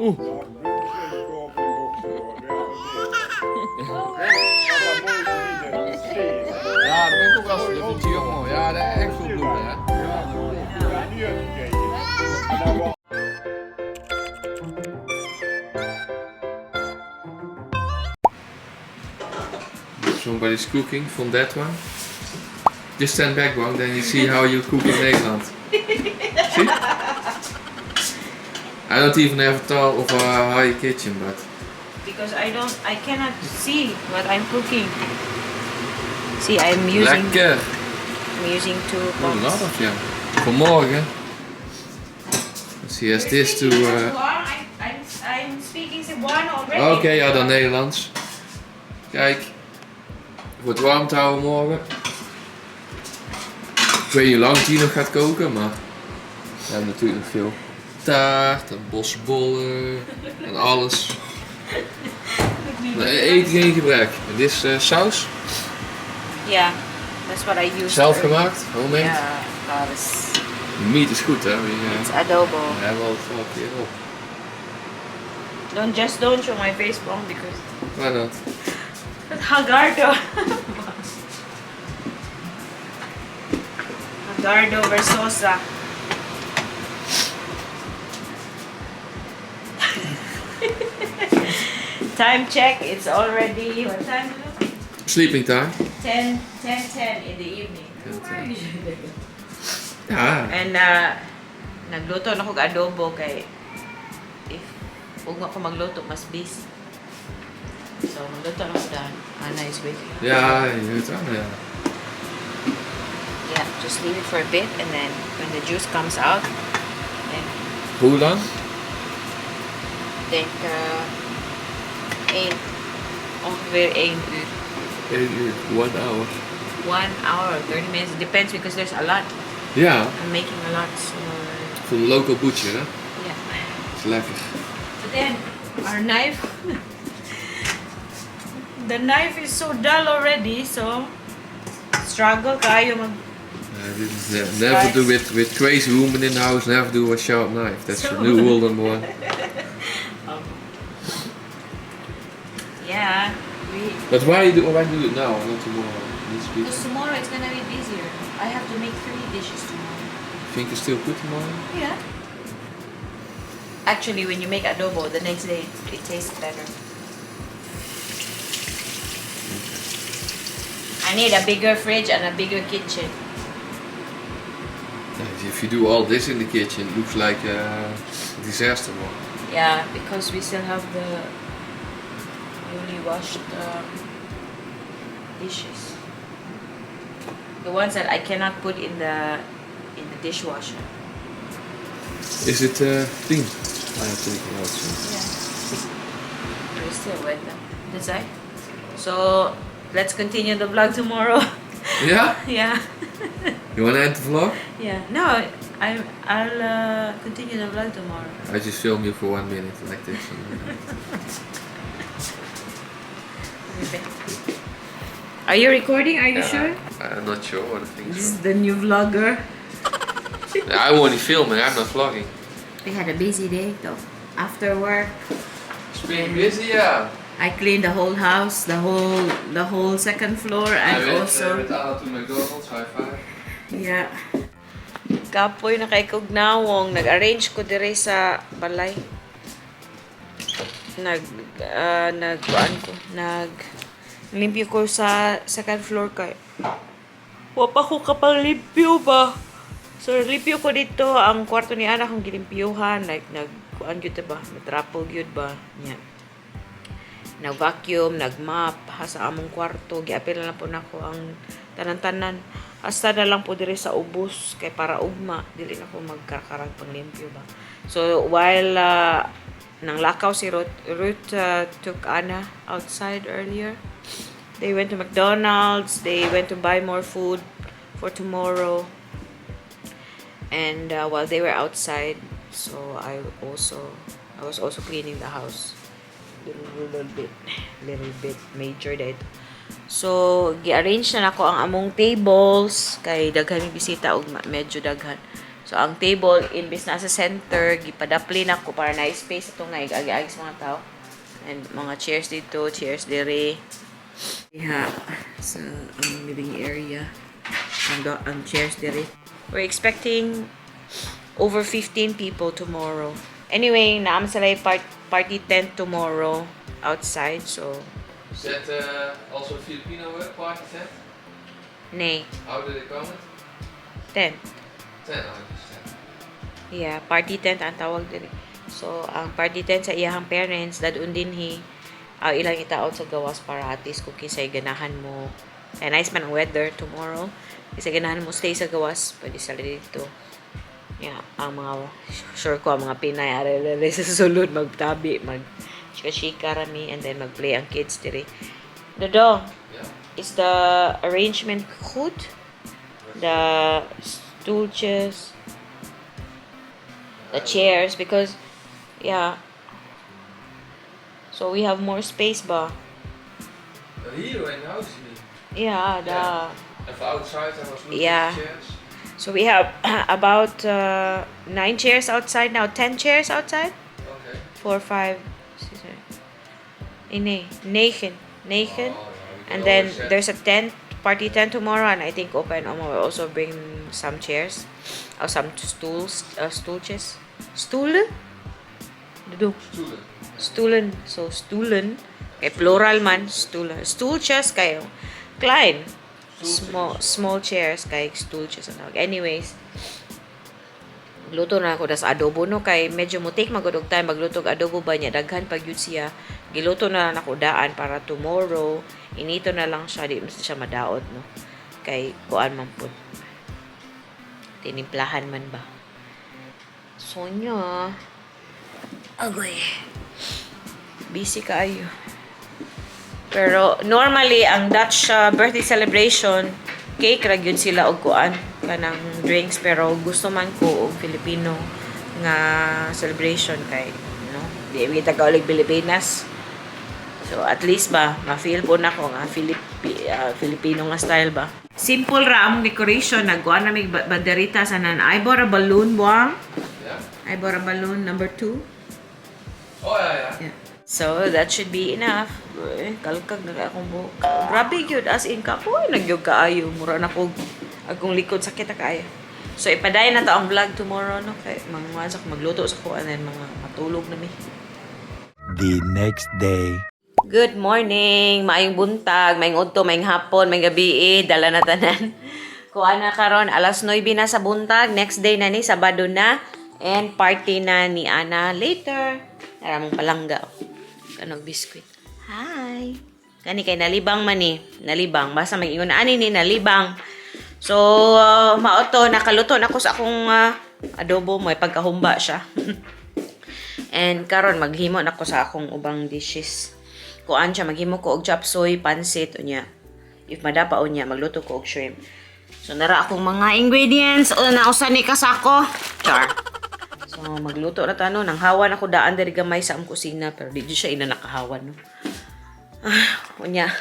Ja, dat ben ik ook wel eens. Dat vind je ook mooi. Ja, dat is echt goed bloeden, hè? Somebody's cooking from that one. Just stand back one, then you see how you cook in Nederland. See? I don't even have a towel of a high kitchen, but because I cannot see what I'm cooking. See, I'm using lekker. I'm using 2 A pots. lot of yeah. Vanmorgen. She has this to. I'm speaking Cebuano already. Oké, ja, dan Nederlands. Kijk, voor het warm te houden morgen. Ik weet niet hoe lang die nog gaat koken, maar we hebben natuurlijk nog veel taart en bosbollen en alles. Nee, eten geen gebrek. En dit is saus. Yeah, that's what I use. Zelf gemaakt, homemade. Yeah, that is. De meat is goed, hè? It's adobo. We hebben al het vorige keer op. Don't show my face bomb because. Why not? Hagardo. Hagardo Versosa. Time check, it's already, what time is it? Sleeping time. 10 in the evening. Ja. And nagluto na ko adobo kay if huwag ako magluto mas busy. So magluto na ko daan. Nice way. Ja, je weet wel, ja. Yeah, just leave it for a bit and then when the juice comes out, then Hoe lang? denk ongeveer 1 uur. 1 uur, 1 hour. 1 hour, 30 minutes. It depends because there's a lot. Ja, I'm making a lot, so voor de local butcher, hè? yeah. Dat is lekker. But then our knife, the knife is so dull already, so struggle kayo mag. This is never do with crazy women in the house. Never do a sharp knife. That's the new rule number 1. Yeah, But why do it now, not tomorrow? because tomorrow it's gonna be busier. I have to make 3 dishes tomorrow. Think it's still good tomorrow? Yeah. Actually, when you make adobo, the next day it tastes better. I need a bigger fridge and a bigger kitchen. If you do all this in the kitchen, it looks like a disaster one. Yeah, because we still have the newly washed dishes. The ones that I cannot put in the dishwasher. Is it clean? I have to take it out soon. Yeah. We're still wet though. That's right. So let's continue the vlog tomorrow. Yeah? Yeah. You wanna end the vlog? Yeah. No, I'll continue the vlog tomorrow. I just film you for 1 minute like this. Are you recording? Are you sure? I'm not sure what I think. This is the new vlogger. I'm only filming, I'm not vlogging. We had a busy day though. After work, It's been busy, yeah. I cleaned the whole house, the whole 2nd floor, and I went also with Anna to McDonald's, high five. yeah. Kapoy na kay Kugnawong, nag-arrange ko dire sa balay. Limpyo ko sa 2nd floor kay. Wapa ko kapag limpyo ba? So limpyo ko dito ang kwarto ni anak kong gilimpyuhan, like nagkuan gyud ba, natrapo gyud ba. Nya. Nag-vacuum, nag-mop sa among kwarto, giapil na po nako ang tanan-tanan. Hasta na lang po dire sa ubos kay para ugma dili na ko magkakarag panglimpyo ba. So while nang lakaw si Ruth took Anna outside earlier. They went to McDonald's, they went to buy more food for tomorrow. And while they were outside, so I was also cleaning the house. Little bit major dito. So, gi-arrange na nako ang among tables kay daghan bisita og medyo daghan. So, ang table, imbis na sa center, gipadapli na ko para na space ito nga, agi-agi sa mga tao. And mga chairs dito, chairs dire. Yeah, sa living area. Ang chairs dire. We're expecting over 15 people tomorrow. Anyway, naam sila yung party tent tomorrow outside, so... Is that also Filipino party tent? Nee, How did it come? tent. Tent, oh, just tent. Yeah, party tent ang tawag diri. So, ang party tent sa iyahang parents, dadun din ilang itaot sa gawas para at least kung kisay ganahan mo. Kaya nice man ang weather tomorrow. Kisay ganahan mo stay sa gawas, pwede sa dito. Yeah, ang mga, sure ko, ang mga Pinay, arelele sa sulod, magtabi, chika-chika rami, and then mag-play ang kids diri. Dodo, Yeah. is the arrangement good? The stools, the chairs, because, yeah, so we have more space ba? Here in the house, you mean? Yeah, Yeah. If outside, I was looking Yeah. at chairs. So we have about 9 chairs outside now, 10 chairs outside? Okay. 4, 5, 6, 9. 9. Oh, yeah, we can And then always set- there's a party tent tomorrow, and I think Opa and Oma will also bring some chairs or some stools, stoolches. Stool? Dudu. Stoelen. Stoolen. So, stoolen. Kay plural man, stoolen. Stoolches kayo. Klein. Small chairs kay stoolches. Anyways, luto na ako das adobo no kay medyo mutik magudog time magluto og adobo ba niya daghan pag yun siya giluto na lang ako daan para tomorrow inito na lang siya di man siya madaot no kay kuan man pud tinimplahan man ba Sonya agoy busy kaayo pero normally ang Dutch birthday celebration cake ra gyud sila og kuan kanang drinks pero gusto man ko og Filipino nga celebration kay no di kita kaulig Pilipinas so at least ba ma-feel po na ko nga Filipino nga style ba simple ra ang decoration nagkuan na mig banderita sa nan I bought a balloon buang Yeah. I bought a balloon number 2 Oh, yeah, yeah. yeah. So that should be enough. Kalkag na akong buhok. Grabe yun. As in ka po. Nagyog kaayo. Mura na ko. Akong likod sakit na kaayo. So ipadayon na to ang vlog tomorrow. No? Kay mga magluto sa kuan. And mga matulog na mi. The next day. Good morning. Maayong buntag. Maayong udto. Maayong hapon. Maayong gabi. Dala na tanan. Kuan na karon. Alas 9 na sa buntag. Next day na ni. Sabado na. And party na ni Ana later. Naramong palangga. Kanog biskuit. Hi. Kani kay nalibang man ni. Nalibang. Basta mag-ingon ani ni nalibang. So, maoto. Nakaluto na ko sa akong adobo mo. Pagkahumba siya. And karon maghimo na ko sa akong ubang dishes. Kuan siya. Maghimo ko og chapsoy, pansit. Unya. If madapa unya, magluto ko og shrimp. So, nara akong mga ingredients. O, nausan ni kasako. Char. So, magluto na tano. Nang hawan ako daan dari gamay sa among kusina. Pero di siya ina nakahawan. No? Unya.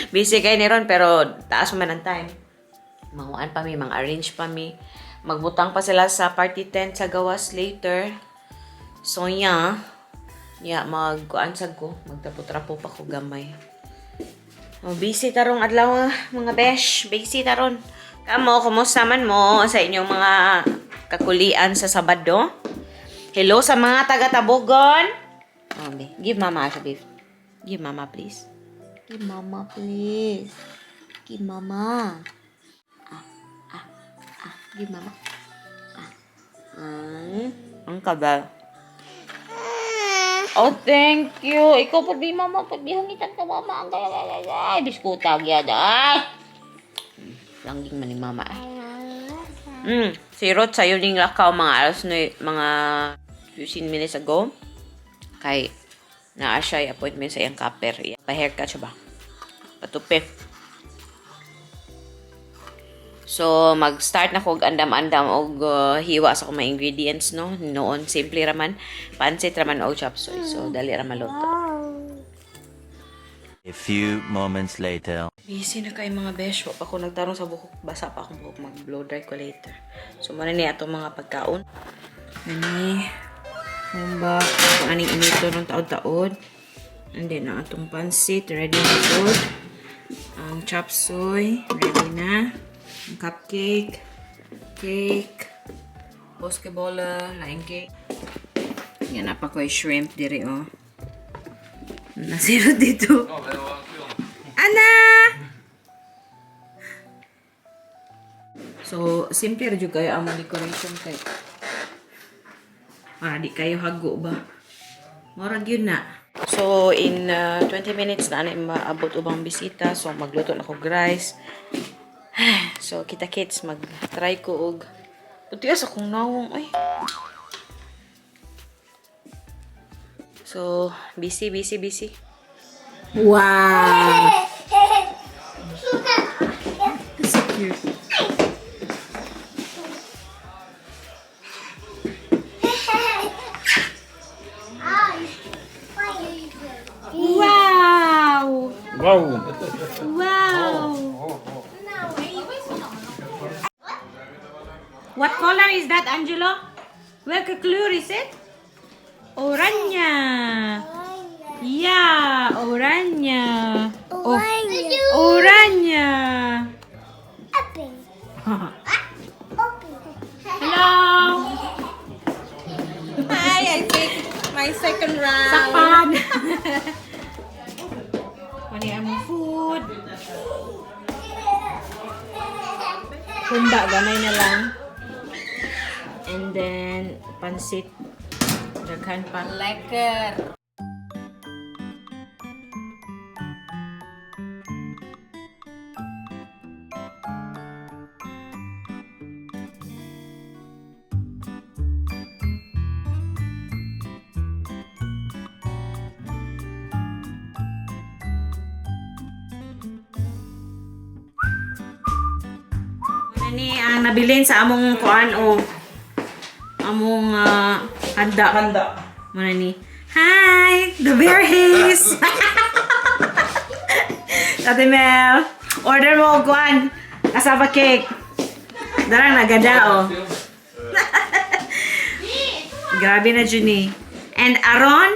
Busy kayo ni Ron. Pero taas man ang time. Manguan pa mi. Mang-arrange pa mi. Magbutang pa sila sa party tent sa gawas later. So, yeah. Yeah, magkuansag ko. Magtrapo-trapo pa ko gamay. Oh, busy tarong adlaw mga besh. Busy taron. Kamo, kumusta man mo sa inyong mga kakulian sa Sabado? Hello sa mga taga-Tabogon. Oh, give mama siya, babe. Give mama, please. Give mama, please. Give mama. Give mama. Ang kabal. Oh, thank you. Ikaw pa di mama. Pagbihangitan ka mama. Ay, biskutag yan. Ay. Langging man ni mama. Si Rod sa'yo ning lakaw mga alas no, mga 15 minutes ago. Kay naa siya yung appointment sa iyang kapper. Pa-haircut siya ba? Patupi. So, mag-start na ko andam-andam og hiwa sa akong mga ingredients, no? Noon, simple raman. Pansit raman o chop suey. So, dali raman luto. A few moments later. Busy na kayo mga besh. Wa pa ako nagtarong sa buhok. Basa pa akong buhok. Mag-blow dry ko later. So, muna niya itong mga pagkaon. Nani. Humba. Aning inito ng taon-taon. And then, ang atong pansit. Ready na food. Ang chop suey. Ready na. Ang cupcake. Cake. Boskebola. Laing cake. Yan na pa ko yung shrimp diri, oh. Nasiro dito. Ana! So, simple rin kayo ang mga decoration kay. Para di kayo hago ba? Marag yun na. So, in 20 minutes na maabot ubang bisita. So, magluto na ko rice. So, kita kids, mag-try ko og putigas akong nawong. Ay. So, busy. Wow! So cute. Wow! Wow! What color is that, Angelo? What color is it? Oranya. Yeah, oranya. Oh, oranya. Hello. Hi, I think my second round. Sakpan. Mani ang food. Kumba, gamay na lang. And then, pansit. Daghan pa. Lekker. Ni ang nabilin sa among kuan o among handa. Muna ni. Hi! The bear haze! Ate Mel, order mo og kuan. Cassava cake. Darang nagada o. Grabe na Juni. And Aron?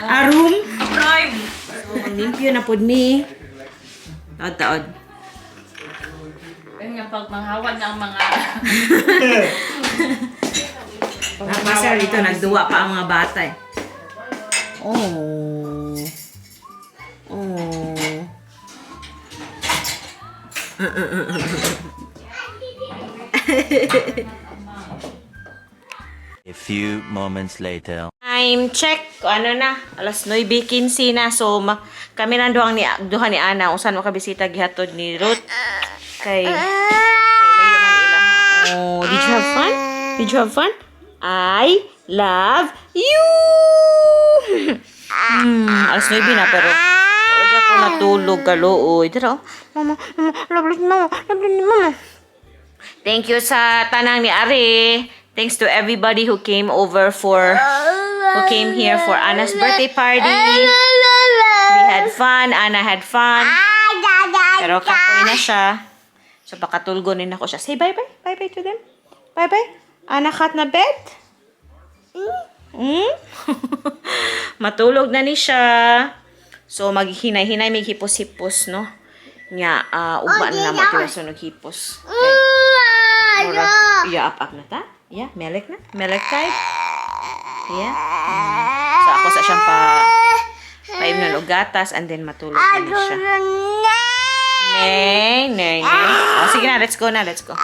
Arum? So, limpyo na pod mi. Taod-taod. Yung pagmanghawag ng mga... Napasal dito, nagduwa pa ang mga bata eh. Oh. A few moments later. Time check. Ano na? Alas 9:15 na. So, kami nang duha ni Ana. Kung saan makabisita gihatod ni Ruth. Kay layo man ilang. Oh, did you have fun? Did you have fun? I love you! Alas 9 na pero wala ko natulog kaluoy. Dito, mama, love ni mama. Thank you sa tanang ni Ari. Thanks to everybody who came here for Anna's birthday party. We had fun. Anna had fun. Pero kapoy na siya. So, pakatulgonin ako siya. Say bye-bye. Bye-bye to them. Bye-bye. Anna kat na bed? Matulog na ni siya. So, maghinay-hinay, may hipos-hipos, no? Nga, uba na naman ito sa naghipos. Okay. Mura, up na ta? Yeah, melek na. Melek type. Yeah. So, ako sa siyang paim na gatas and then matulog na ni siya. Nay. Oh, sige na, let's go na, let's go.